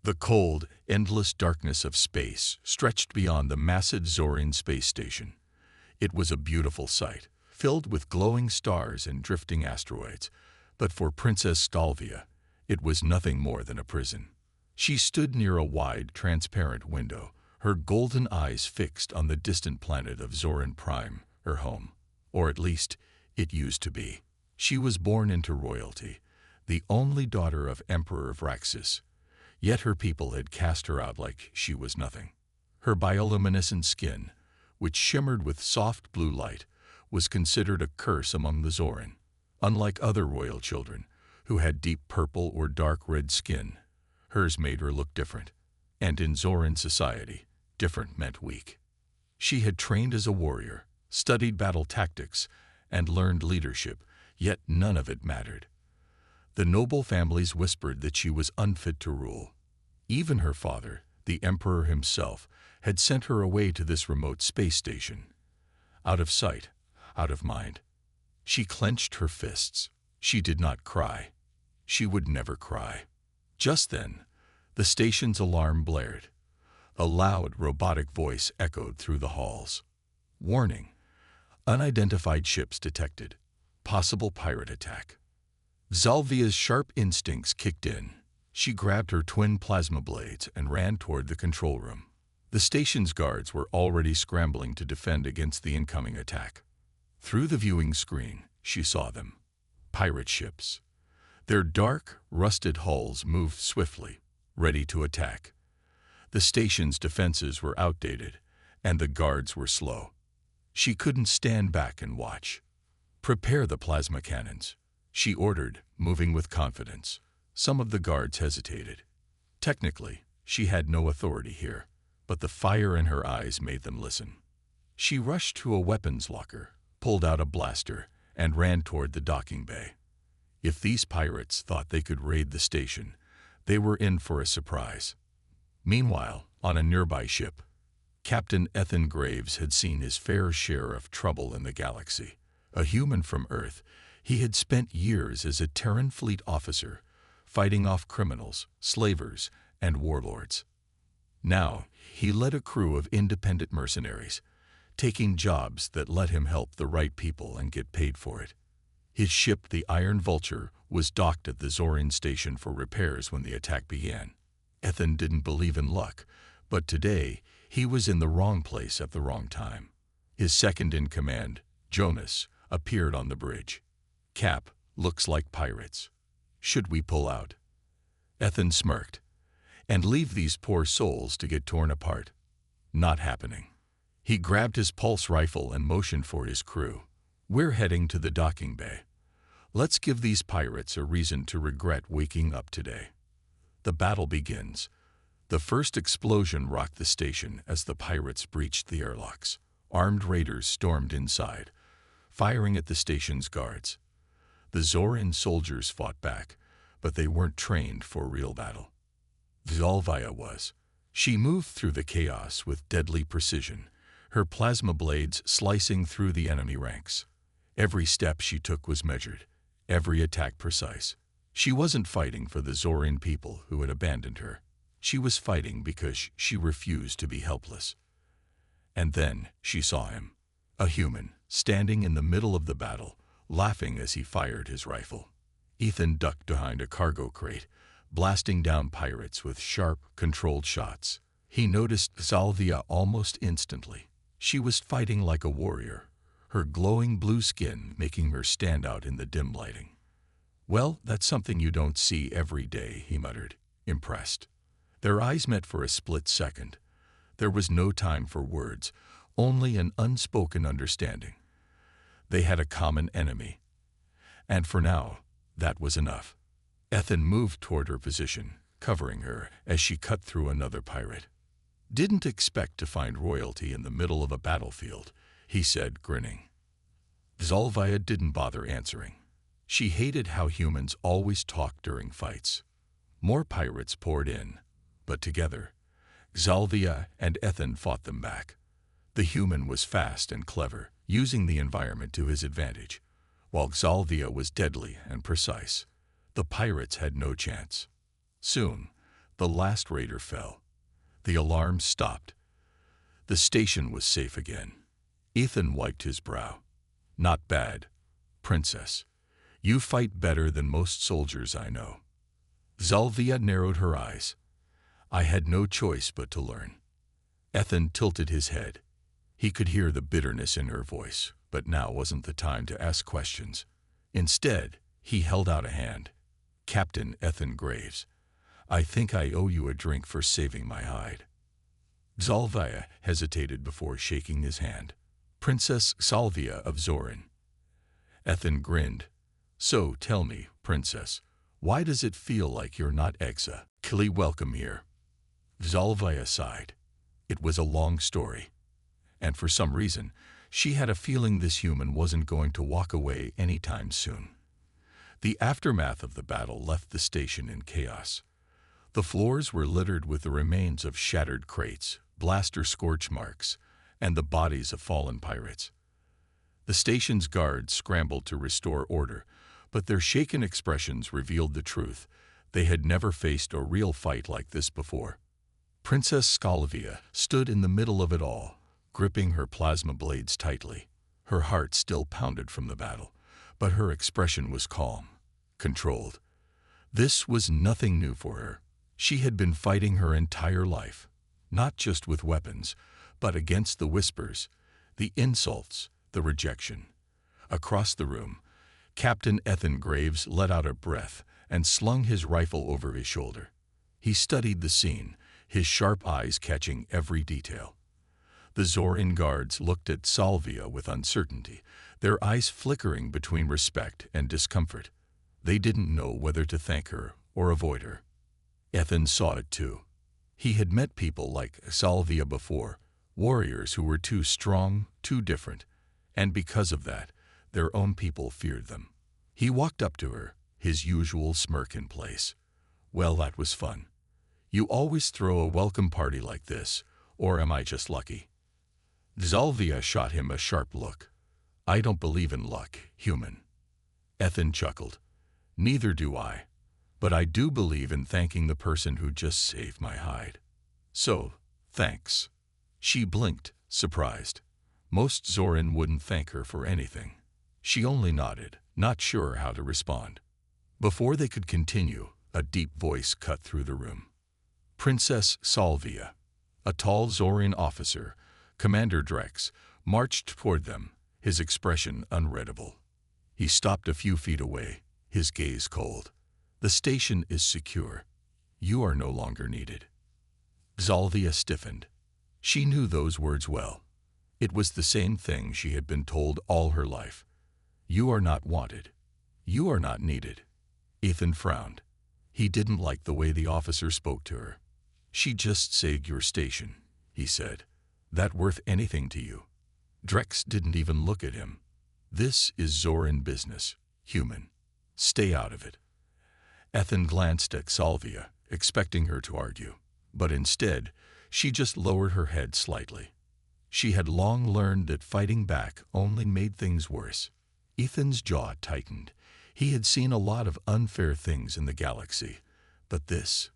The cold, endless darkness of space stretched beyond the massive Zorin space station. It was a beautiful sight, filled with glowing stars and drifting asteroids, but for Princess Stalvia, it was nothing more than a prison. She stood near a wide, transparent window, her golden eyes fixed on the distant planet of Zorin Prime, her home. Or at least, it used to be. She was born into royalty, the only daughter of Emperor Vraxis, yet her people had cast her out like she was nothing. Her bioluminescent skin, which shimmered with soft blue light, was considered a curse among the Zorin. Unlike other royal children, who had deep purple or dark red skin, hers made her look different. And in Zorin society, different meant weak. She had trained as a warrior, studied battle tactics, and learned leadership, yet none of it mattered. The noble families whispered that she was unfit to rule. Even her father, the emperor himself, had sent her away to this remote space station. Out of sight, out of mind. She clenched her fists. She did not cry. She would never cry. Just then, the station's alarm blared. A loud, robotic voice echoed through the halls. Warning. Unidentified ships detected. Possible pirate attack. Zalvia's sharp instincts kicked in. She grabbed her twin plasma blades and ran toward the control room. The station's guards were already scrambling to defend against the incoming attack. Through the viewing screen, she saw them. Pirate ships. Their dark, rusted hulls moved swiftly, ready to attack. The station's defenses were outdated, and the guards were slow. She couldn't stand back and watch. Prepare the plasma cannons, she ordered, moving with confidence. Some of the guards hesitated. Technically, she had no authority here, but the fire in her eyes made them listen. She rushed to a weapons locker, pulled out a blaster, and ran toward the docking bay. If these pirates thought they could raid the station, they were in for a surprise. Meanwhile, on a nearby ship, Captain Ethan Graves had seen his fair share of trouble in the galaxy. A human from Earth, he had spent years as a Terran fleet officer, fighting off criminals, slavers, and warlords. Now, he led a crew of independent mercenaries, taking jobs that let him help the right people and get paid for it. His ship, the Iron Vulture, was docked at the Zorin station for repairs when the attack began. Ethan didn't believe in luck, but today he was in the wrong place at the wrong time. His second-in-command, Jonas, appeared on the bridge. Cap, looks like pirates. Should we pull out? Ethan smirked. And leave these poor souls to get torn apart? Not happening. He grabbed his pulse rifle and motioned for his crew. We're heading to the docking bay. Let's give these pirates a reason to regret waking up today. The battle begins. The first explosion rocked the station as the pirates breached the airlocks. Armed raiders stormed inside, firing at the station's guards. The Zorin soldiers fought back, but they weren't trained for real battle. Zalvia was. She moved through the chaos with deadly precision, her plasma blades slicing through the enemy ranks. Every step she took was measured, every attack precise. She wasn't fighting for the Zorin people who had abandoned her. She was fighting because she refused to be helpless. And then she saw him, a human, standing in the middle of the battle, laughing as he fired his rifle. Ethan ducked behind a cargo crate, blasting down pirates with sharp, controlled shots. He noticed Zalvia almost instantly. She was fighting like a warrior, her glowing blue skin making her stand out in the dim lighting. Well, that's something you don't see every day, he muttered, impressed. Their eyes met for a split second. There was no time for words, only an unspoken understanding. They had a common enemy. And for now, that was enough. Ethan moved toward her position, covering her as she cut through another pirate. Didn't expect to find royalty in the middle of a battlefield, he said, grinning. Zalvia didn't bother answering. She hated how humans always talked during fights. More pirates poured in, but together, Zalvia and Ethan fought them back. The human was fast and clever, using the environment to his advantage, while Zalvia was deadly and precise. The pirates had no chance. Soon, The last raider fell. The alarm stopped. The station was safe again. Ethan wiped his brow. Not bad, Princess. You fight better than most soldiers I know. Zalvia narrowed her eyes. I had no choice but to learn. Ethan tilted his head. He could hear the bitterness in her voice, but now wasn't the time to ask questions. Instead, he held out a hand. Captain Ethan Graves, I think I owe you a drink for saving my hide. Zalvia hesitated before shaking his hand. Princess Salvia of Zorin. Ethan grinned. So tell me, Princess, why does it feel like you're not exactly welcome here? Zalvia sighed. It was a long story. And for some reason, she had a feeling this human wasn't going to walk away anytime soon. The aftermath of the battle left the station in chaos. The floors were littered with the remains of shattered crates, blaster scorch marks, and the bodies of fallen pirates. The station's guards scrambled to restore order, but their shaken expressions revealed the truth. They had never faced a real fight like this before. Princess Scalavia stood in the middle of it all, gripping her plasma blades tightly. Her heart still pounded from the battle, but her expression was calm, controlled. This was nothing new for her. She had been fighting her entire life, not just with weapons, but against the whispers, the insults, the rejection. Across the room, Captain Ethan Graves let out a breath and slung his rifle over his shoulder. He studied the scene, his sharp eyes catching every detail. The Zorin guards looked at Salvia with uncertainty, their eyes flickering between respect and discomfort. They didn't know whether to thank her or avoid her. Ethan saw it too. He had met people like Salvia before, warriors who were too strong, too different, and because of that, their own people feared them. He walked up to her, his usual smirk in place. Well, that was fun. You always throw a welcome party like this, or am I just lucky? Zalvia shot him a sharp look. I don't believe in luck, human. Ethan chuckled. Neither do I. But I do believe in thanking the person who just saved my hide. So, thanks. She blinked, surprised. Most Zorin wouldn't thank her for anything. She only nodded, not sure how to respond. Before they could continue, a deep voice cut through the room. Princess Salvia, a tall Zorin officer, Commander Drex, marched toward them, his expression unreadable. He stopped a few feet away, his gaze cold. The station is secure. You are no longer needed. Zalvia stiffened. She knew those words well. It was the same thing she had been told all her life. You are not wanted. You are not needed. Ethan frowned. He didn't like the way the officer spoke to her. She just saved your station, he said. That worth anything to you? Drex didn't even look at him. This is Zorin business, human. Stay out of it. Ethan glanced at Salvia, expecting her to argue, but instead, she just lowered her head slightly. She had long learned that fighting back only made things worse. Ethan's jaw tightened. He had seen a lot of unfair things in the galaxy, but this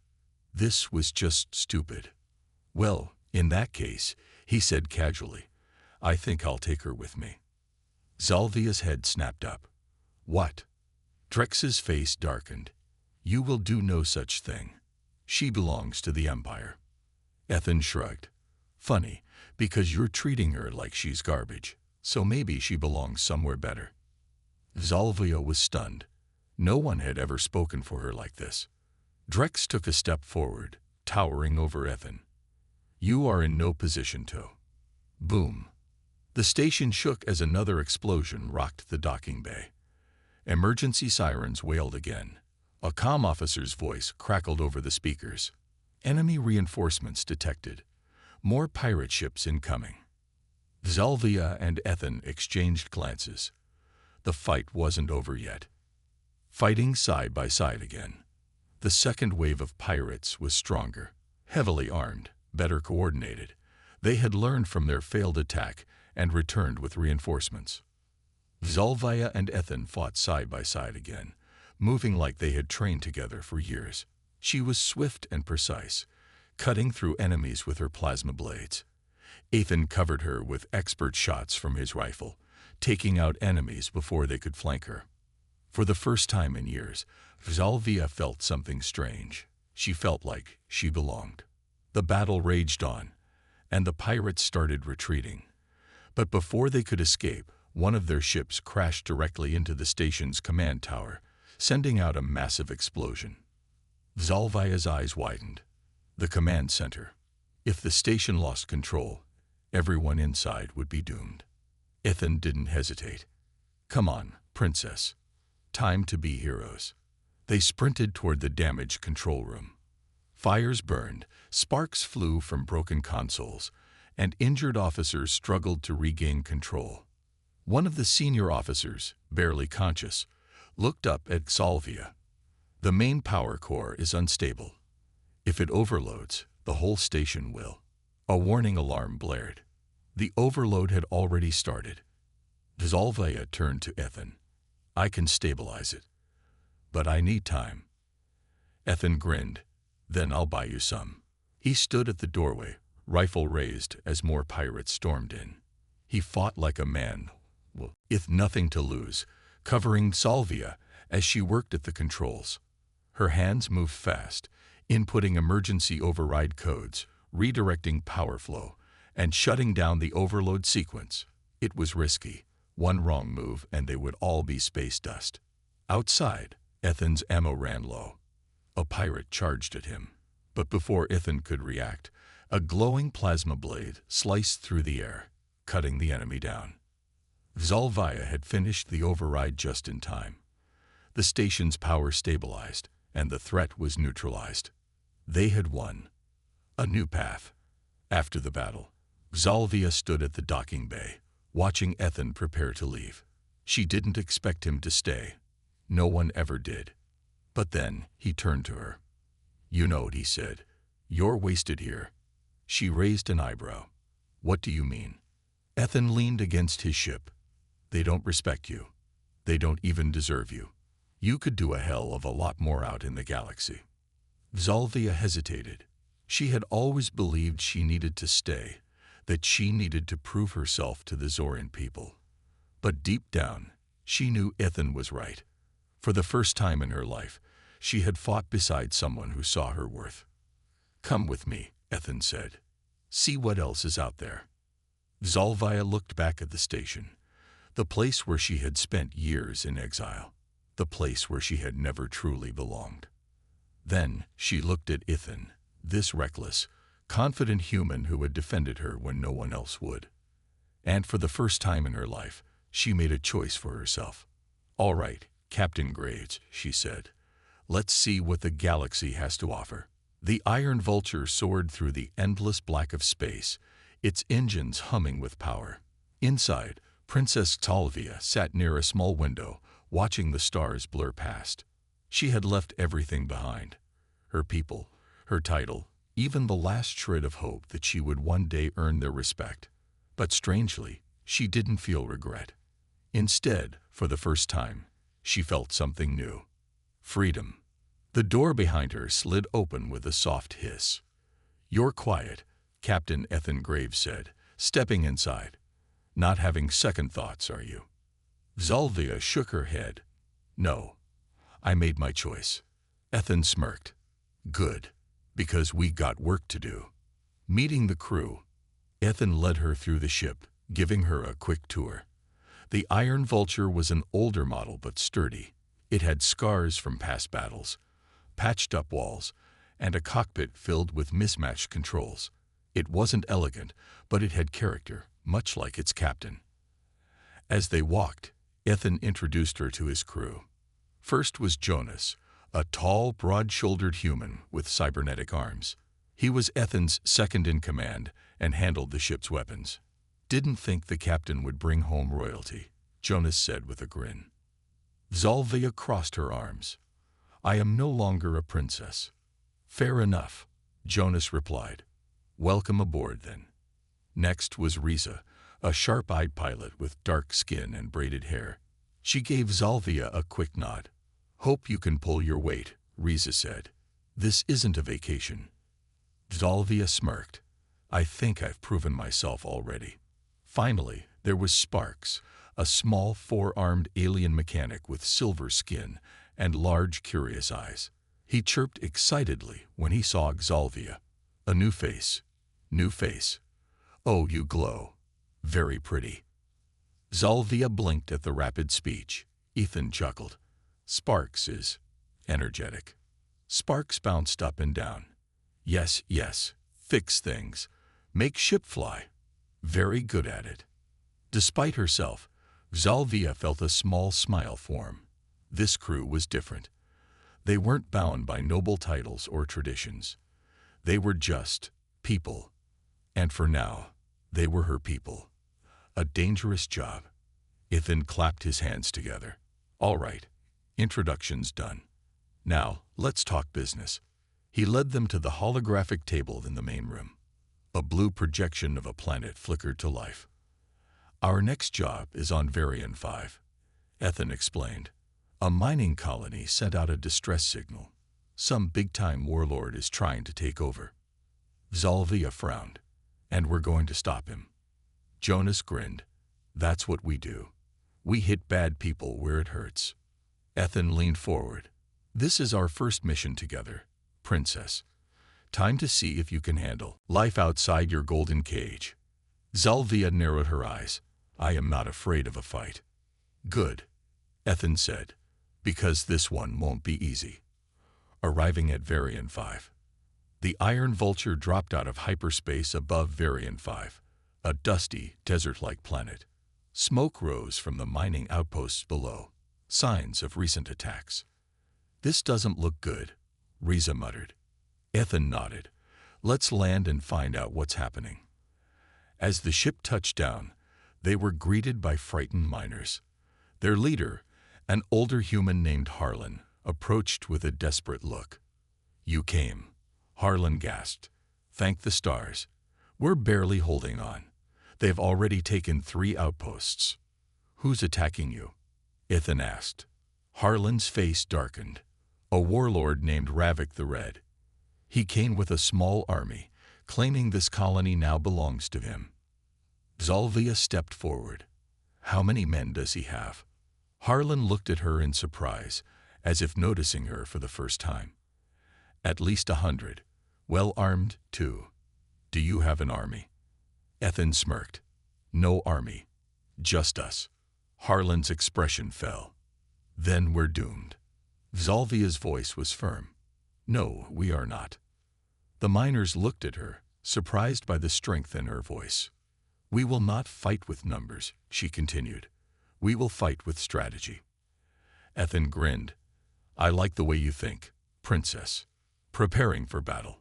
was just stupid. Well, in that case, he said casually, I think I'll take her with me. Zalvia's head snapped up. What? Drex's face darkened. You will do no such thing. She belongs to the Empire. Ethan shrugged. Funny, because you're treating her like she's garbage, so maybe she belongs somewhere better. Zalvia was stunned. No one had ever spoken for her like this. Drex took a step forward, towering over Ethan. You are in no position to. Boom. The station shook as another explosion rocked the docking bay. Emergency sirens wailed again. A comm officer's voice crackled over the speakers. Enemy reinforcements detected. More pirate ships incoming. Zalvia and Ethan exchanged glances. The fight wasn't over yet. Fighting side by side again. The second wave of pirates was stronger, heavily armed, better coordinated. They had learned from their failed attack and returned with reinforcements. Zalvia and Ethan fought side by side again, moving like they had trained together for years. She was swift and precise, cutting through enemies with her plasma blades. Ethan covered her with expert shots from his rifle, taking out enemies before they could flank her. For the first time in years, Zalvia felt something strange. She felt like she belonged. The battle raged on, and the pirates started retreating. But before they could escape, one of their ships crashed directly into the station's command tower, sending out a massive explosion. Zalvia's eyes widened. The command center. If the station lost control, everyone inside would be doomed. Ethan didn't hesitate. Come on, princess. Time to be heroes. They sprinted toward the damaged control room. Fires burned, sparks flew from broken consoles, and injured officers struggled to regain control. One of the senior officers, barely conscious, looked up at Zalvia. The main power core is unstable. If it overloads, the whole station will. A warning alarm blared. The overload had already started. Zalvia turned to Ethan. I can stabilize it, but I need time. Ethan grinned. Then I'll buy you some. He stood at the doorway, rifle raised as more pirates stormed in. He fought like a man, with nothing to lose, covering Zalvia as she worked at the controls. Her hands moved fast, inputting emergency override codes, redirecting power flow, and shutting down the overload sequence. It was risky. One wrong move and they would all be space dust. Outside, Ethan's ammo ran low. A pirate charged at him. But before Ethan could react, a glowing plasma blade sliced through the air, cutting the enemy down. Zalvia had finished the override just in time. The station's power stabilized, and the threat was neutralized. They had won. A new path. After the battle, Zalvia stood at the docking bay, watching Ethan prepare to leave. She didn't expect him to stay. No one ever did. But then he turned to her. You know, he said, you're wasted here. She raised an eyebrow. What do you mean? Ethan leaned against his ship. They don't respect you. They don't even deserve you. You could do a hell of a lot more out in the galaxy. Zalvia hesitated. She had always believed she needed to stay, that she needed to prove herself to the Zoran people. But deep down, she knew Ethan was right. For the first time in her life, she had fought beside someone who saw her worth. Come with me, Ethan said. See what else is out there. Zalvia looked back at the station, the place where she had spent years in exile, the place where she had never truly belonged. Then she looked at Ethan, this reckless, confident human who had defended her when no one else would. And for the first time in her life, she made a choice for herself. All right, Captain Graves, she said. Let's see what the galaxy has to offer. The Iron Vulture soared through the endless black of space, its engines humming with power. Inside, Princess Zalvia sat near a small window, watching the stars blur past. She had left everything behind. Her people, her title, even the last shred of hope that she would one day earn their respect. But strangely, she didn't feel regret. Instead, for the first time, she felt something new. Freedom. The door behind her slid open with a soft hiss. You're quiet, Captain Ethan Graves said, stepping inside. Not having second thoughts, are you? Zalvia shook her head. No. I made my choice. Ethan smirked. Good, because we got work to do. Meeting the crew, Ethan led her through the ship, giving her a quick tour. The Iron Vulture was an older model but sturdy. It had scars from past battles, patched-up walls, and a cockpit filled with mismatched controls. It wasn't elegant, but it had character, much like its captain. As they walked, Ethan introduced her to his crew. First was Jonas, a tall, broad-shouldered human with cybernetic arms. He was Ethan's second-in-command and handled the ship's weapons. Didn't think the captain would bring home royalty, Jonas said with a grin. Zalvia crossed her arms. I am no longer a princess. Fair enough, Jonas replied. Welcome aboard, then. Next was Riza, a sharp-eyed pilot with dark skin and braided hair. She gave Zalvia a quick nod. Hope you can pull your weight, Riza said. This isn't a vacation. Zalvia smirked. I think I've proven myself already. Finally, there was Sparks, a small four-armed alien mechanic with silver skin and large curious eyes. He chirped excitedly when he saw Zalvia. A new face. New face. Oh, you glow. Very pretty. Zalvia blinked at the rapid speech. Ethan chuckled. Sparks is energetic. Sparks bounced up and down. Yes, yes. Fix things. Make ship fly. Very good at it. Despite herself, Zalvia felt a small smile form. This crew was different. They weren't bound by noble titles or traditions. They were just people. And for now, they were her people. A dangerous job. Ethan clapped his hands together. All right, introductions done. Now, let's talk business. He led them to the holographic table in the main room. A blue projection of a planet flickered to life. Our next job is on Varian 5, Ethan explained. A mining colony sent out a distress signal. Some big-time warlord is trying to take over. Zalvia frowned. And we're going to stop him. Jonas grinned. That's what we do. We hit bad people where it hurts. Ethan leaned forward. This is our first mission together, Princess. Time to see if you can handle life outside your golden cage. Zalvia narrowed her eyes. I am not afraid of a fight. Good, Ethan said, because this one won't be easy. Arriving at Varian 5. The Iron Vulture dropped out of hyperspace above Varian 5, a dusty, desert-like planet. Smoke rose from the mining outposts below, signs of recent attacks. This doesn't look good, Riza muttered. Ethan nodded. Let's land and find out what's happening. As the ship touched down, they were greeted by frightened miners. Their leader, an older human named Harlan, approached with a desperate look. You came, Harlan gasped. Thank the stars. We're barely holding on. They've already taken 3 outposts. Who's attacking you? Ethan asked. Harlan's face darkened. A warlord named Ravik the Red. He came with a small army, claiming this colony now belongs to him. Zalvia stepped forward. How many men does he have? Harlan looked at her in surprise, as if noticing her for the first time. At least 100. Well armed, too. Do you have an army? Ethan smirked. No army. Just us. Harlan's expression fell. Then we're doomed. Zalvia's voice was firm. No, we are not. The miners looked at her, surprised by the strength in her voice. We will not fight with numbers, she continued. We will fight with strategy. Ethan grinned. I like the way you think, Princess. Preparing for battle.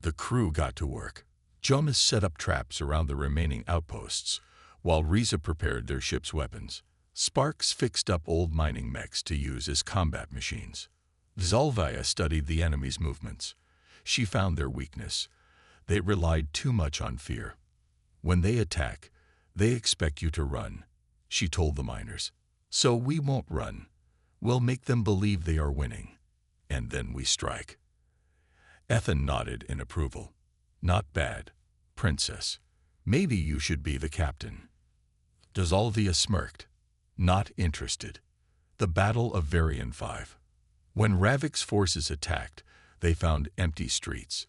The crew got to work. Jonas set up traps around the remaining outposts, while Riza prepared their ship's weapons. Sparks fixed up old mining mechs to use as combat machines. Zalvia studied the enemy's movements. She found their weakness. They relied too much on fear. When they attack, they expect you to run, she told the miners. So we won't run. We'll make them believe they are winning. And then we strike. Ethan nodded in approval. Not bad, Princess. Maybe you should be the captain. Zalvia smirked. Not interested. The Battle of Varian 5. When Ravik's forces attacked, they found empty streets.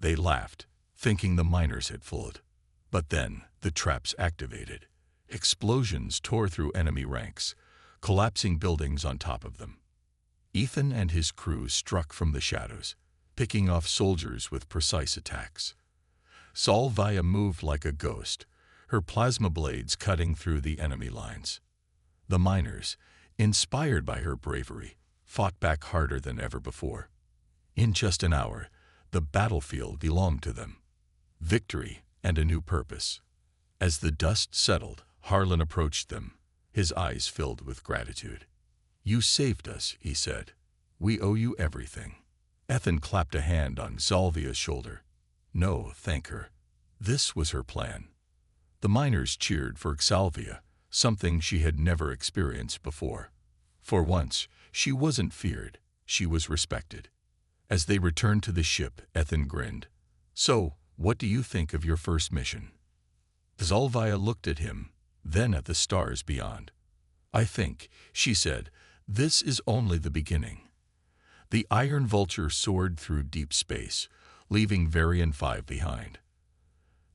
They laughed, thinking the miners had fled. But then the traps activated. Explosions tore through enemy ranks, collapsing buildings on top of them. Ethan and his crew struck from the shadows, picking off soldiers with precise attacks. Zalvia moved like a ghost, her plasma blades cutting through the enemy lines. The miners, inspired by her bravery, fought back harder than ever before. In just an hour, the battlefield belonged to them. Victory and a new purpose. As the dust settled, Harlan approached them, his eyes filled with gratitude. You saved us, he said. We owe you everything. Ethan clapped a hand on Zalvia's shoulder. No, thank her. This was her plan. The miners cheered for Zalvia, something she had never experienced before. For once, she wasn't feared, she was respected. As they returned to the ship, Ethan grinned. "So, what do you think of your first mission?" Scifi looked at him, then at the stars beyond. "I think," she said, "this is only the beginning." The Iron Vulture soared through deep space, leaving Varian 5 behind.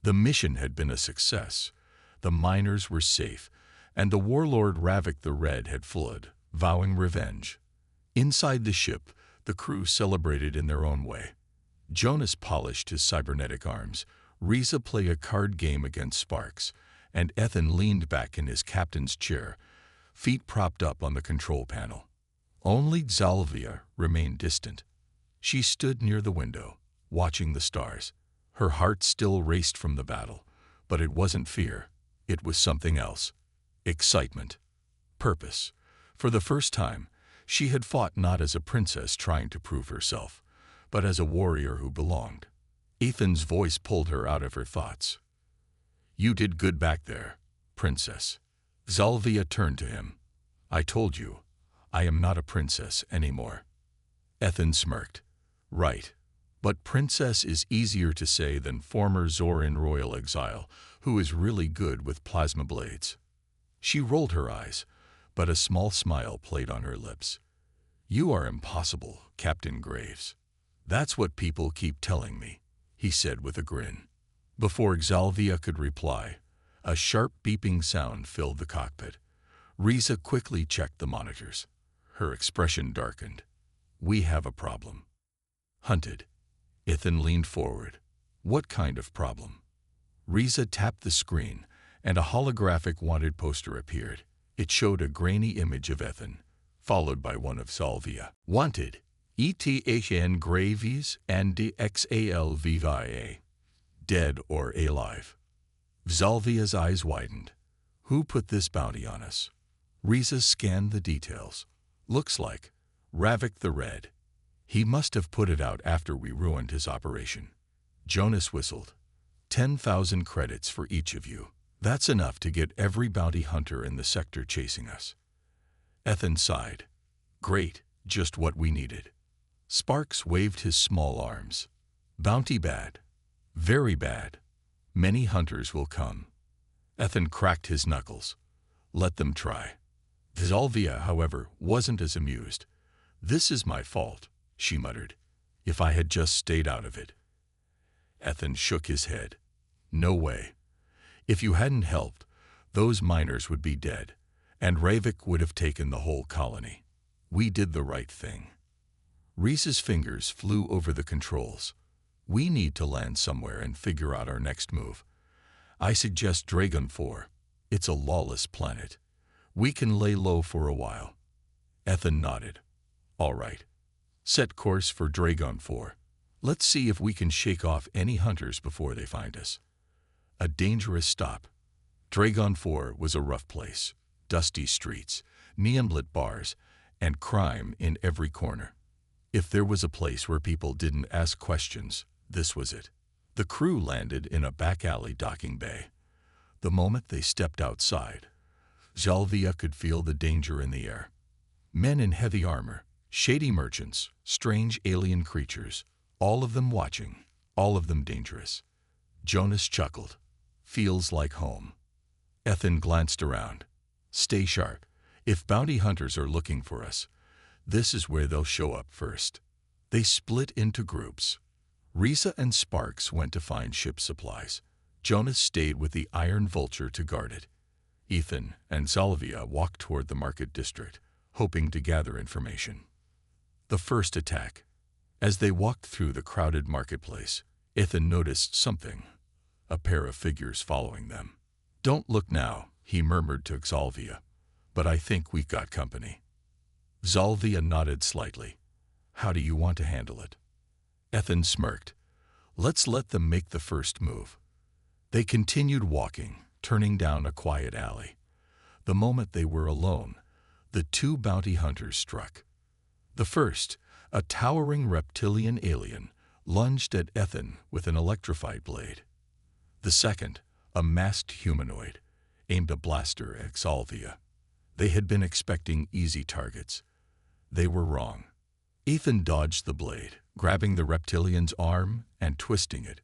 The mission had been a success. The miners were safe, and the warlord Ravik the Red had fled, vowing revenge. Inside the ship, the crew celebrated in their own way. Jonas polished his cybernetic arms, Riza played a card game against Sparks, and Ethan leaned back in his captain's chair, feet propped up on the control panel. Only Scifi remained distant. She stood near the window, watching the stars. Her heart still raced from the battle, but it wasn't fear. It was something else. Excitement. Purpose. For the first time, she had fought not as a princess trying to prove herself, but as a warrior who belonged. Ethan's voice pulled her out of her thoughts. "You did good back there, princess." Scifi turned to him. "I told you, I am not a princess anymore." Ethan smirked. "Right. But princess is easier to say than former Zoran royal exile, who is really good with plasma blades." She rolled her eyes, but a small smile played on her lips. "You are impossible, Captain Graves." "That's what people keep telling me," he said with a grin. Before Scifi could reply, a sharp beeping sound filled the cockpit. Riza quickly checked the monitors. Her expression darkened. "We have a problem." "Hunted." Ethan leaned forward. "What kind of problem?" Riza tapped the screen, and a holographic wanted poster appeared. It showed a grainy image of Ethan, followed by one of Scifi. "Wanted. ETHN Graves and DXALVIA. Dead or alive." Scifi's eyes widened. "Who put this bounty on us?" Riza scanned the details. "Looks like Ravik the Red. He must have put it out after we ruined his operation." Jonas whistled. 10,000 credits for each of you. That's enough to get every bounty hunter in the sector chasing us." Ethan sighed. "Great, just what we needed." Sparks waved his small arms. "Bounty bad. Very bad. Many hunters will come." Ethan cracked his knuckles. "Let them try." Scifi, however, wasn't as amused. "This is my fault," she muttered. "If I had just stayed out of it." Ethan shook his head. "No way. If you hadn't helped, those miners would be dead, and Ravik would have taken the whole colony. We did the right thing." Reese's fingers flew over the controls. "We need to land somewhere and figure out our next move. I suggest Dragon 4. It's a lawless planet. We can lay low for a while." Ethan nodded. "All right. Set course for Dragon 4. Let's see if we can shake off any hunters before they find us." A dangerous stop. Dragon 4 was a rough place. Dusty streets, neon-lit bars, and crime in every corner. If there was a place where people didn't ask questions, this was it. The crew landed in a back alley docking bay. The moment they stepped outside, Scifi could feel the danger in the air. Men in heavy armor, shady merchants, strange alien creatures, all of them watching, all of them dangerous. Jonas chuckled. "Feels like home." Ethan glanced around. "Stay sharp. If bounty hunters are looking for us, this is where they'll show up first." They split into groups. Riza and Sparks went to find ship supplies. Jonas stayed with the Iron Vulture to guard it. Ethan and Scifi walked toward the market district, hoping to gather information. The first attack. As they walked through the crowded marketplace, Ethan noticed something. A pair of figures following them. "Don't look now," he murmured to Scifi, "but I think we've got company." Scifi nodded slightly. "How do you want to handle it?" Ethan smirked. "Let's let them make the first move." They continued walking, turning down a quiet alley. The moment they were alone, the two bounty hunters struck. The first, a towering reptilian alien, lunged at Ethan with an electrified blade. The second, a masked humanoid, aimed a blaster at Scifi. They had been expecting easy targets. They were wrong. Ethan dodged the blade, grabbing the reptilian's arm and twisting it,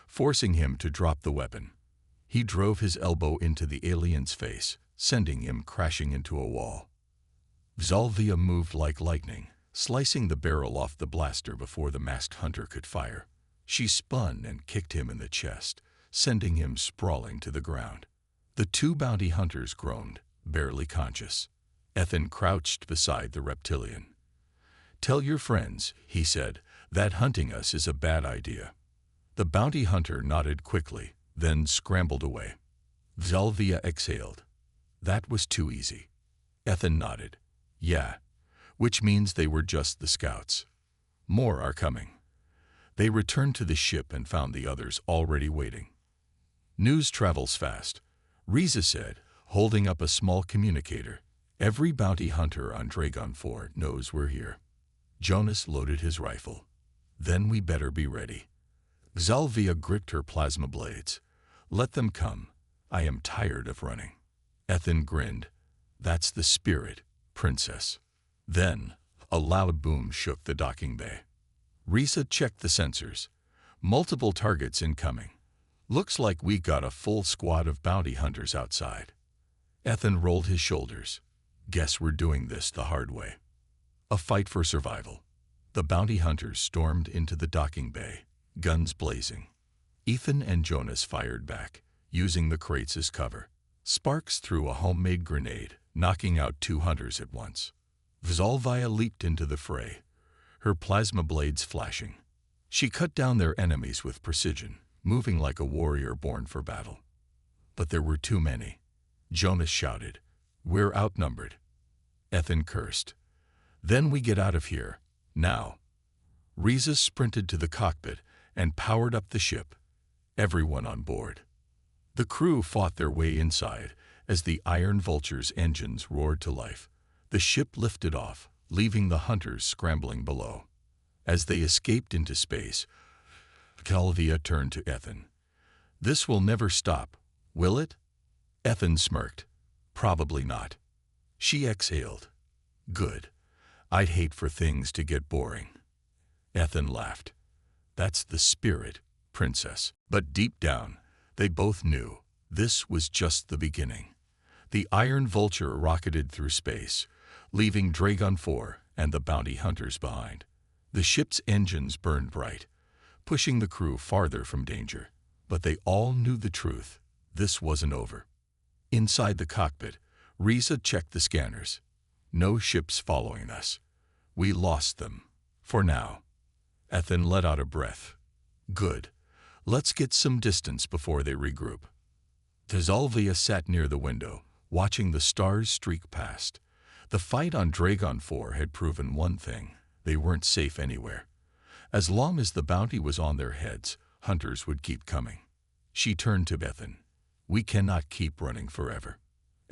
forcing him to drop the weapon. He drove his elbow into the alien's face, sending him crashing into a wall. Zalvia moved like lightning, slicing the barrel off the blaster before the masked hunter could fire. She spun and kicked him in the chest, sending him sprawling to the ground. The two bounty hunters groaned, barely conscious. Ethan crouched beside the reptilian. "Tell your friends," he said, "that hunting us is a bad idea." The bounty hunter nodded quickly, then scrambled away. Zalvia exhaled. "That was too easy." Ethan nodded. "Yeah, which means they were just the scouts. More are coming." They returned to the ship and found the others already waiting. "News travels fast," Riza said, holding up a small communicator. "Every bounty hunter on Dragon 4 knows we're here." Jonas loaded his rifle. "Then we better be ready." Zalvia gripped her plasma blades. "Let them come. I am tired of running." Ethan grinned. "That's the spirit, princess." Then, a loud boom shook the docking bay. Riza checked the sensors. "Multiple targets incoming. Looks like we got a full squad of bounty hunters outside." Ethan rolled his shoulders. "Guess we're doing this the hard way." A fight for survival. The bounty hunters stormed into the docking bay, guns blazing. Ethan and Jonas fired back, using the crates as cover. Sparks threw a homemade grenade, knocking out 2 hunters at once. Zalvia leaped into the fray, her plasma blades flashing. She cut down their enemies with precision, moving like a warrior born for battle. But there were too many. Jonas shouted, "We're outnumbered." Ethan cursed. "Then we get out of here, now." Riza sprinted to the cockpit and powered up the ship, everyone on board. The crew fought their way inside as the Iron Vulture's engines roared to life. The ship lifted off, leaving the hunters scrambling below. As they escaped into space, Zalvia turned to Ethan. "This will never stop, will it?" Ethan smirked. "Probably not." She exhaled. "Good. I'd hate for things to get boring." Ethan laughed. "That's the spirit, princess." But deep down, they both knew this was just the beginning. The Iron Vulture rocketed through space, leaving Dragon 4 and the bounty hunters behind. The ship's engines burned bright, pushing the crew farther from danger. But they all knew the truth. This wasn't over. Inside the cockpit, Riza checked the scanners. "No ships following us. We lost them. For now." Ethan let out a breath. "Good. Let's get some distance before they regroup." Zalvia sat near the window, watching the stars streak past. The fight on Dragon 4 had proven one thing: they weren't safe anywhere. As long as the bounty was on their heads, hunters would keep coming. She turned to Ethan. "We cannot keep running forever."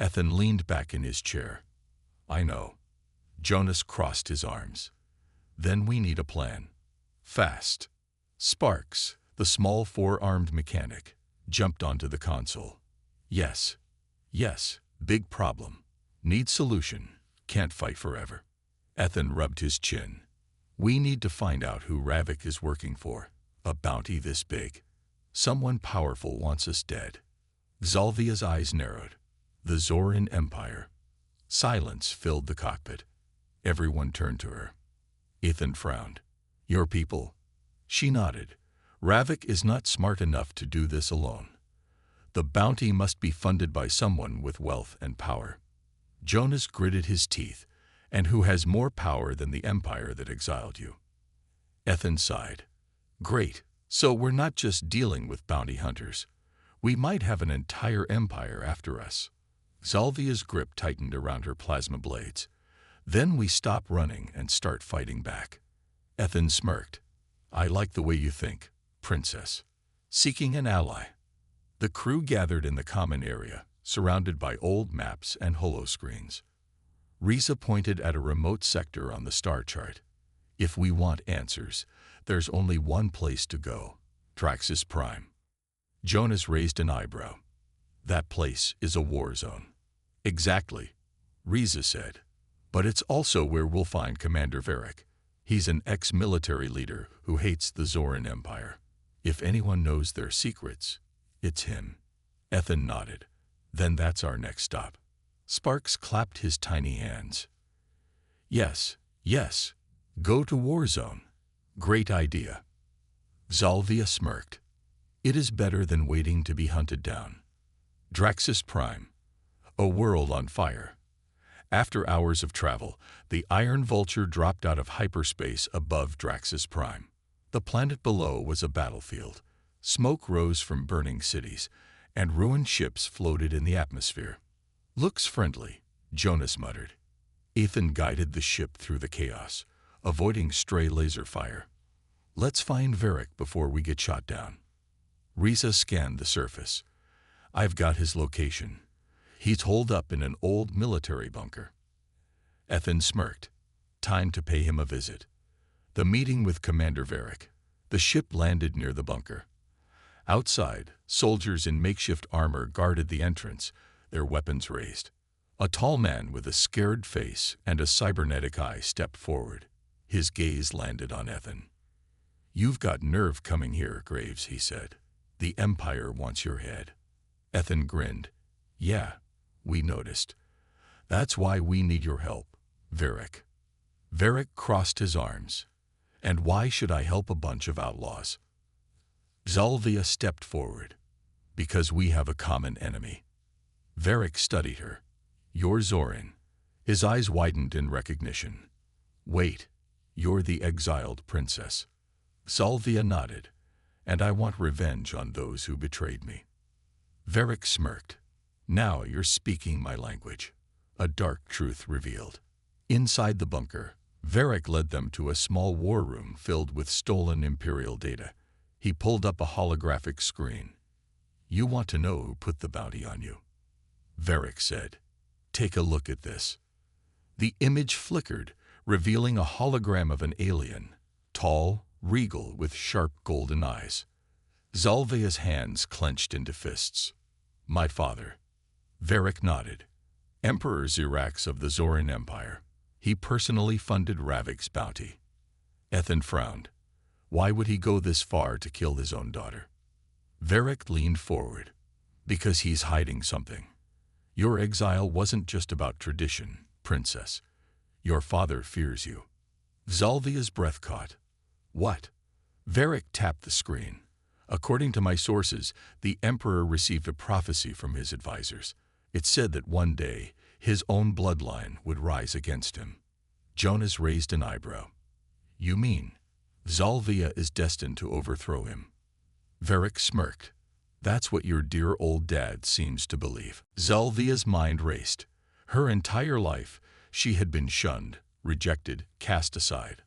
Ethan leaned back in his chair. "I know." Jonas crossed his arms. "Then we need a plan. Fast." Sparks, the small 4-armed mechanic, jumped onto the console. Yes, big problem. Need solution. Can't fight forever." Ethan rubbed his chin. "We need to find out who Ravik is working for. A bounty this big. Someone powerful wants us dead." Zalvia's eyes narrowed. "The Zoran Empire." Silence filled the cockpit. Everyone turned to her. Ethan frowned. "Your people?" She nodded. "Ravik is not smart enough to do this alone. The bounty must be funded by someone with wealth and power." Jonas gritted his teeth. "And who has more power than the empire that exiled you?" Ethan sighed. "Great. So we're not just dealing with bounty hunters. We might have an entire empire after us." Zalvia's grip tightened around her plasma blades. "Then we stop running and start fighting back." Ethan smirked. "I like the way you think, princess." Seeking an ally. The crew gathered in the common area, surrounded by old maps and holoscreens. Riza pointed at a remote sector on the star chart. "If we want answers, there's only one place to go, Traxxas Prime." Jonas raised an eyebrow. "That place is a war zone." "Exactly," Riza said. "But it's also where we'll find Commander Varric." He's an ex-military leader who hates the Zoran Empire. If anyone knows their secrets, it's him. Ethan nodded. Then that's our next stop. Sparks clapped his tiny hands. Yes, yes. Go to Warzone. Great idea. Zalvia smirked. It is better than waiting to be hunted down. Draxus Prime. A world on fire. After hours of travel, the Iron Vulture dropped out of hyperspace above Draxus Prime. The planet below was a battlefield. Smoke rose from burning cities, and ruined ships floated in the atmosphere. Looks friendly, Jonas muttered. Ethan guided the ship through the chaos, avoiding stray laser fire. Let's find Varric before we get shot down. Riza scanned the surface. I've got his location. He's holed up in an old military bunker. Ethan smirked. Time to pay him a visit. The meeting with Commander Varric. The ship landed near the bunker. Outside, soldiers in makeshift armor guarded the entrance, their weapons raised. A tall man with a scared face and a cybernetic eye stepped forward. His gaze landed on Ethan. You've got nerve coming here, Graves, he said. The Empire wants your head. Ethan grinned. Yeah, we noticed. That's why we need your help, Varric. Varric crossed his arms. And why should I help a bunch of outlaws? Zalvia stepped forward. Because we have a common enemy. Varric studied her. You're Zoran. His eyes widened in recognition. Wait, you're the exiled princess. Zalvia nodded. And I want revenge on those who betrayed me. Varric smirked. Now you're speaking my language. A dark truth revealed. Inside the bunker, Varric led them to a small war room filled with stolen Imperial data. He pulled up a holographic screen. You want to know who put the bounty on you? Varric said. Take a look at this. The image flickered, revealing a hologram of an alien, tall, regal, with sharp golden eyes. Zalvia's hands clenched into fists. My father. Varric nodded. Emperor Xirax of the Zoran Empire. He personally funded Ravic's bounty. Ethan frowned. Why would he go this far to kill his own daughter? Varric leaned forward. Because he's hiding something. Your exile wasn't just about tradition, princess. Your father fears you. Zalvia's breath caught. What? Varric tapped the screen. According to my sources, the Emperor received a prophecy from his advisors. It said that one day, his own bloodline would rise against him. Jonas raised an eyebrow. You mean, Zalvia is destined to overthrow him? Varric smirked. That's what your dear old dad seems to believe. Zalvia's mind raced. Her entire life, she had been shunned, rejected, cast aside.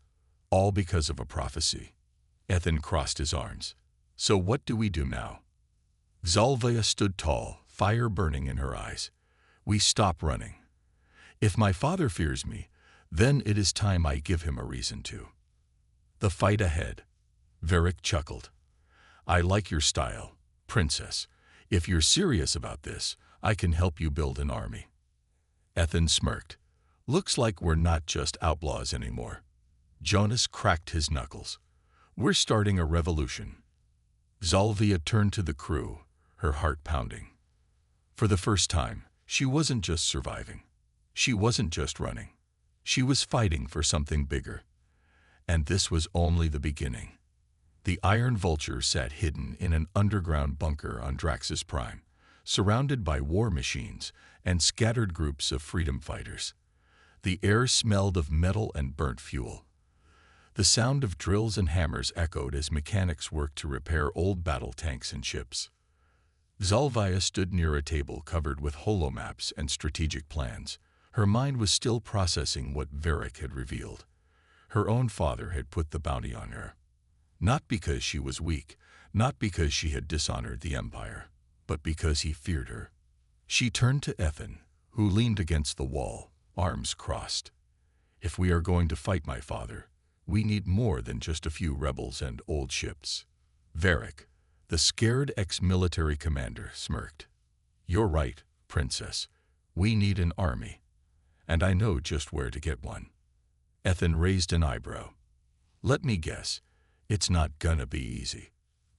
All because of a prophecy. Ethan crossed his arms. So what do we do now? Zalvia stood tall, fire burning in her eyes. We stop running. If my father fears me, then it is time I give him a reason to. The fight ahead. Varric chuckled. I like your style, princess. If you're serious about this, I can help you build an army. Ethan smirked. Looks like we're not just outlaws anymore. Jonas cracked his knuckles. We're starting a revolution. Zalvia turned to the crew, her heart pounding. For the first time, she wasn't just surviving. She wasn't just running. She was fighting for something bigger. And this was only the beginning. The Iron Vulture sat hidden in an underground bunker on Draxus Prime, surrounded by war machines and scattered groups of freedom fighters. The air smelled of metal and burnt fuel. The sound of drills and hammers echoed as mechanics worked to repair old battle tanks and ships. Zalvia stood near a table covered with holomaps and strategic plans. Her mind was still processing what Varric had revealed. Her own father had put the bounty on her. Not because she was weak, not because she had dishonored the Empire, but because he feared her. She turned to Ethan, who leaned against the wall, arms crossed. If we are going to fight my father, we need more than just a few rebels and old ships. Varric, the scared ex-military commander, smirked. You're right, princess. We need an army. And I know just where to get one. Ethan raised an eyebrow. Let me guess, it's not gonna be easy.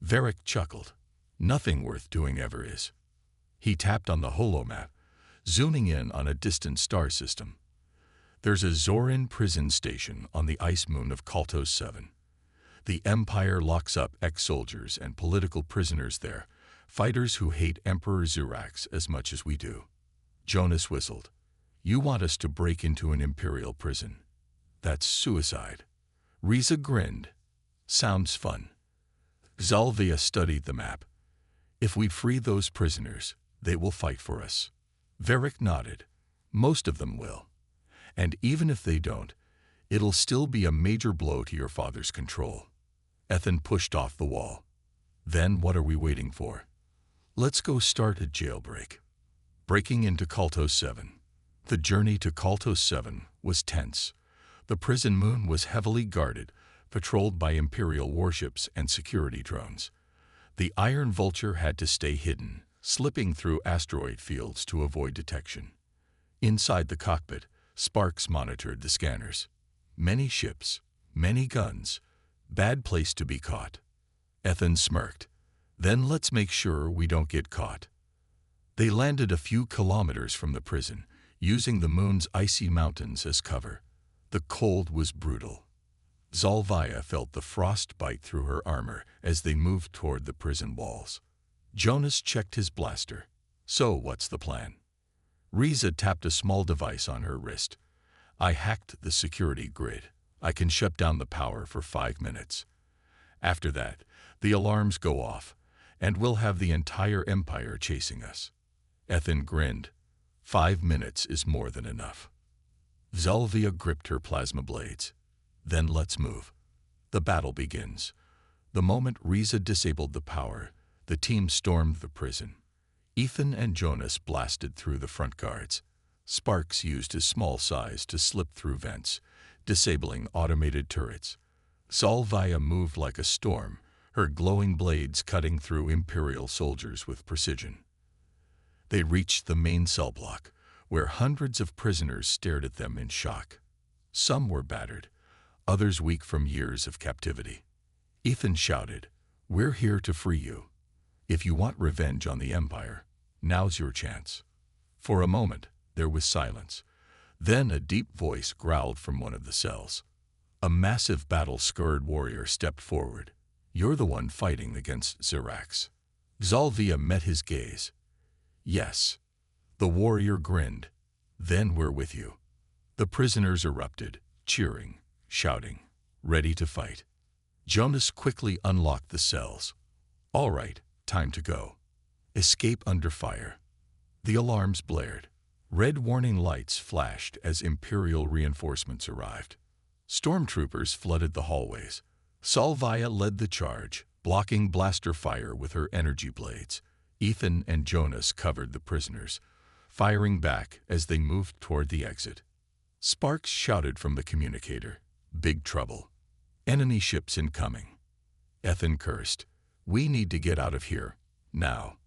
Varric chuckled. Nothing worth doing ever is. He tapped on the holomap, zooming in on a distant star system. There's a Zorin prison station on the ice moon of Kaltos 7. The Empire locks up ex-soldiers and political prisoners there, fighters who hate Emperor Xurax as much as we do. Jonas whistled. You want us to break into an Imperial prison? That's suicide. Riza grinned. Sounds fun. Zalvia studied the map. If we free those prisoners, they will fight for us. Varric nodded. Most of them will. And even if they don't, it'll still be a major blow to your father's control. Ethan pushed off the wall. Then what are we waiting for? Let's go start a jailbreak. Breaking into Kaltos 7. The journey to Kaltos 7 was tense. The prison moon was heavily guarded, patrolled by Imperial warships and security drones. The Iron Vulture had to stay hidden, slipping through asteroid fields to avoid detection. Inside the cockpit, Sparks monitored the scanners. Many ships, many guns. Bad place to be caught. Ethan smirked. Then let's make sure we don't get caught. They landed a few kilometers from the prison, using the moon's icy mountains as cover. The cold was brutal. Zalvia felt the frost bite through her armor as they moved toward the prison walls. Jonas checked his blaster. So what's the plan? Riza tapped a small device on her wrist. I hacked the security grid. I can shut down the power for 5 minutes. After that, the alarms go off, and we'll have the entire Empire chasing us. Ethan grinned. 5 minutes is more than enough. Zalvia gripped her plasma blades. Then let's move. The battle begins. The moment Riza disabled the power, the team stormed the prison. Ethan and Jonas blasted through the front guards. Sparks used his small size to slip through vents, disabling automated turrets. Zalvia moved like a storm, her glowing blades cutting through Imperial soldiers with precision. They reached the main cell block, where hundreds of prisoners stared at them in shock. Some were battered, others weak from years of captivity. Ethan shouted, "We're here to free you. If you want revenge on the Empire, now's your chance." For a moment, there was silence. Then a deep voice growled from one of the cells. A massive battle-scarred warrior stepped forward. "You're the one fighting against Xurax." Zalvia met his gaze. "Yes." The warrior grinned. "Then we're with you." The prisoners erupted, cheering, shouting, ready to fight. Jonas quickly unlocked the cells. "All right, time to go." Escape under fire. The alarms blared. Red warning lights flashed as Imperial reinforcements arrived. Stormtroopers flooded the hallways. Zalvia led the charge, blocking blaster fire with her energy blades. Ethan and Jonas covered the prisoners, firing back as they moved toward the exit. Sparks shouted from the communicator, "Big trouble. Enemy ships incoming." Ethan cursed, "We need to get out of here, now."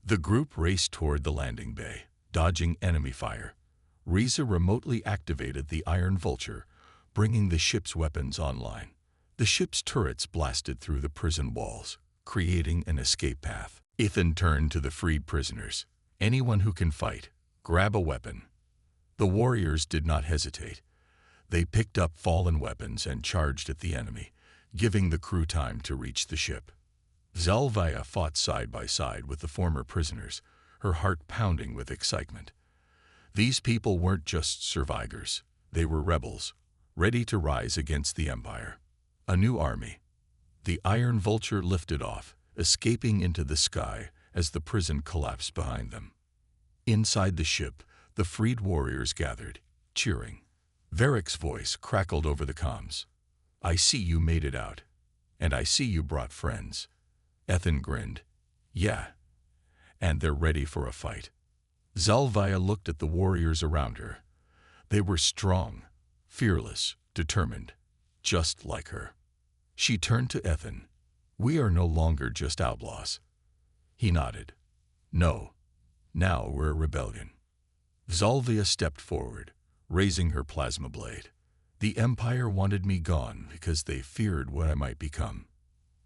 The group raced toward the landing bay, dodging enemy fire. Riza remotely activated the Iron Vulture, bringing the ship's weapons online. The ship's turrets blasted through the prison walls, creating an escape path. Ethan turned to the freed prisoners. "Anyone who can fight, grab a weapon." The warriors did not hesitate. They picked up fallen weapons and charged at the enemy, giving the crew time to reach the ship. Zalvia fought side by side with the former prisoners, her heart pounding with excitement. These people weren't just survivors, they were rebels, ready to rise against the Empire. A new army. The Iron Vulture lifted off, escaping into the sky as the prison collapsed behind them. Inside the ship, the freed warriors gathered, cheering. Varric's voice crackled over the comms. "I see you made it out. And I see you brought friends." Ethan grinned. "Yeah. And they're ready for a fight." Zalvia looked at the warriors around her. They were strong, fearless, determined, just like her. She turned to Ethan. "We are no longer just outlaws." He nodded. "No. Now we're a rebellion." Zalvia stepped forward, raising her plasma blade. The Empire wanted me gone because they feared what I might become.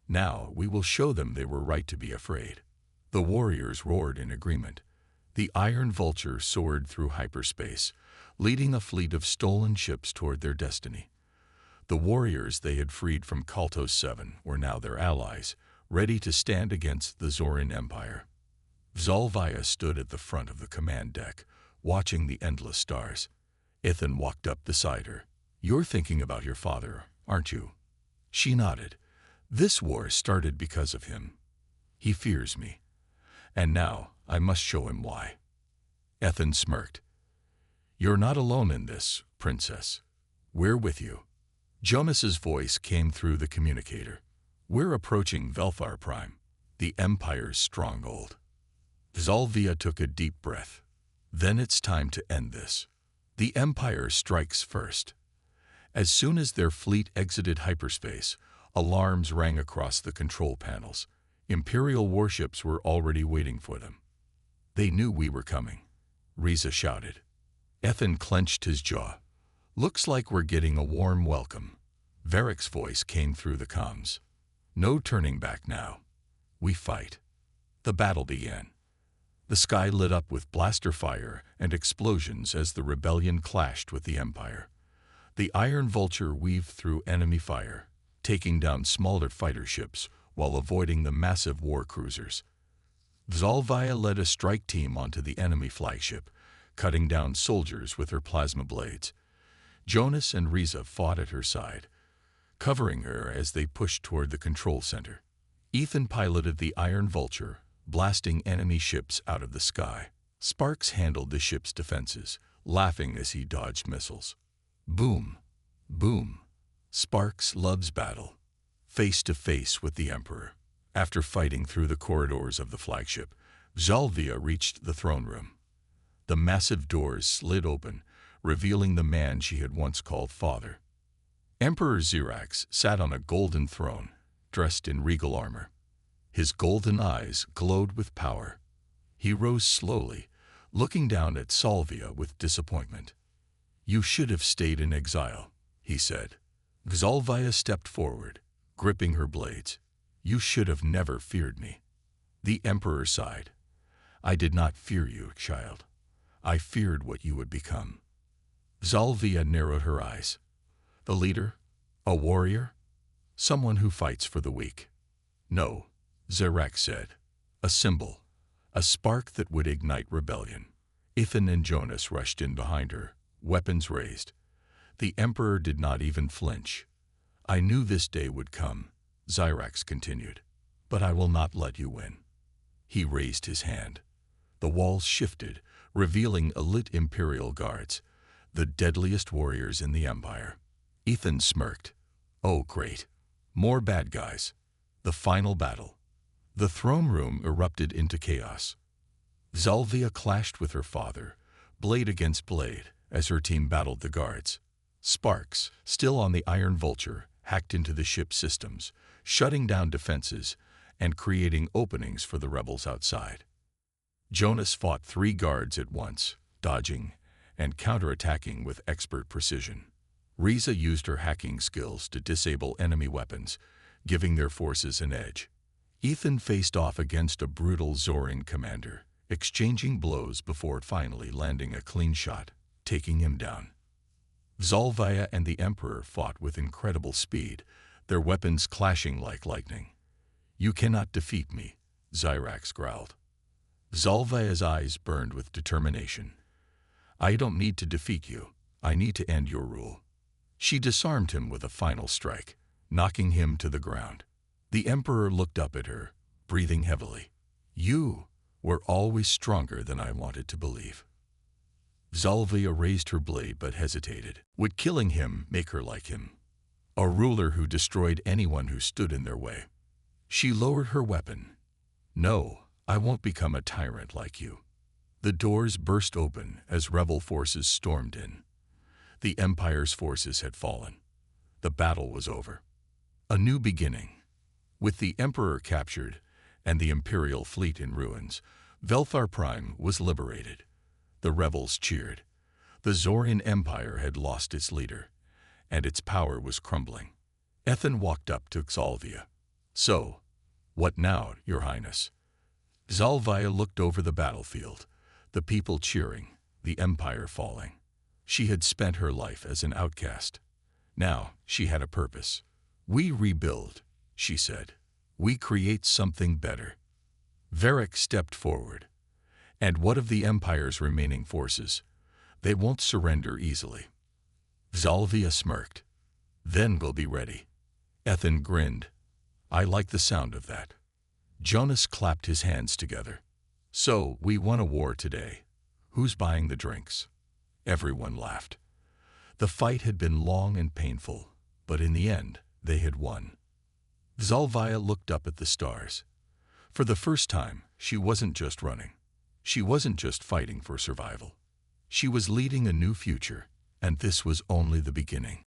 Now we will show them they were right to be afraid." The warriors roared in agreement. The Iron Vulture soared through hyperspace, leading a fleet of stolen ships toward their destiny. The warriors they had freed from Kaltos 7 were now their allies, ready to stand against the Zorin Empire. Zalvia stood at the front of the command deck, watching the endless stars. Ithan walked up beside her. "You're thinking about your father, aren't you?" She nodded. "This war started because of him. He fears me. And now I must show him why." Ethan smirked. "You're not alone in this, Princess. We're with you." Jonas's voice came through the communicator. "We're approaching Velfar Prime, the Empire's stronghold." Zalvia took a deep breath. "Then it's time to end this. The Empire strikes first." As soon as their fleet exited hyperspace, alarms rang across the control panels. Imperial warships were already waiting for them. "They knew we were coming," Riza shouted. Ethan clenched his jaw. "Looks like we're getting a warm welcome." Varric's voice came through the comms. "No turning back now. We fight." The battle began. The sky lit up with blaster fire and explosions as the rebellion clashed with the Empire. The Iron Vulture weaved through enemy fire, taking down smaller fighter ships while avoiding the massive war cruisers. Zalvia led a strike team onto the enemy flagship, cutting down soldiers with her plasma blades. Jonas and Riza fought at her side, covering her as they pushed toward the control center. Ethan piloted the Iron Vulture, blasting enemy ships out of the sky. Sparks handled the ship's defenses, laughing as he dodged missiles. Boom, boom. Sparks loves battle. Face to face with the Emperor. After fighting through the corridors of the flagship, Zalvia reached the throne room. The massive doors slid open, revealing the man she had once called father. Emperor Xirax sat on a golden throne, dressed in regal armor. His golden eyes glowed with power. He rose slowly, looking down at Zalvia with disappointment. "You should have stayed in exile," he said. Zalvia stepped forward, gripping her blades. "You should have never feared me." The Emperor sighed. "I did not fear you, child. I feared what you would become." Zalvia narrowed her eyes. "The leader? A warrior? Someone who fights for the weak?" "No," Xirax said. "A symbol. A spark that would ignite rebellion." Ethan and Jonas rushed in behind her, weapons raised. The Emperor did not even flinch. "I knew this day would come," Xirax continued, "but I will not let you win." He raised his hand. The walls shifted, revealing elite Imperial guards, the deadliest warriors in the Empire. Ethan smirked. "Oh, great. More bad guys." The final battle. The throne room erupted into chaos. Zalvia clashed with her father, blade against blade, as her team battled the guards. Sparks, still on the Iron Vulture, hacked into the ship's systems, shutting down defenses and creating openings for the rebels outside. Jonas fought 3 guards at once, dodging and counterattacking with expert precision. Riza used her hacking skills to disable enemy weapons, giving their forces an edge. Ethan faced off against a brutal Zorin commander, exchanging blows before finally landing a clean shot, taking him down. Zalvia and the Emperor fought with incredible speed, their weapons clashing like lightning. "You cannot defeat me," Xirax growled. Zalvia's eyes burned with determination. "I don't need to defeat you. I need to end your rule." She disarmed him with a final strike, knocking him to the ground. The Emperor looked up at her, breathing heavily. "You were always stronger than I wanted to believe." Zalvia raised her blade but hesitated. Would killing him make her like him? A ruler who destroyed anyone who stood in their way. She lowered her weapon. "No, I won't become a tyrant like you." The doors burst open as rebel forces stormed in. The Empire's forces had fallen. The battle was over. A new beginning. With the Emperor captured and the Imperial fleet in ruins, Velfar Prime was liberated. The rebels cheered. The Zorin Empire had lost its leader, and its power was crumbling. Ethan walked up to Xalvia. "So, what now, Your Highness?" Xalvia looked over the battlefield, the people cheering, the empire falling. She had spent her life as an outcast. Now she had a purpose. "We rebuild," she said. "We create something better." Varric stepped forward. "And what of the Empire's remaining forces? They won't surrender easily." Xalvia smirked. "Then we'll be ready." Ethan grinned. "I like the sound of that." Jonas clapped his hands together. "So, we won a war today. Who's buying the drinks?" Everyone laughed. The fight had been long and painful, but in the end, they had won. Xalvia looked up at the stars. For the first time, she wasn't just running. She wasn't just fighting for survival. She was leading a new future, and this was only the beginning.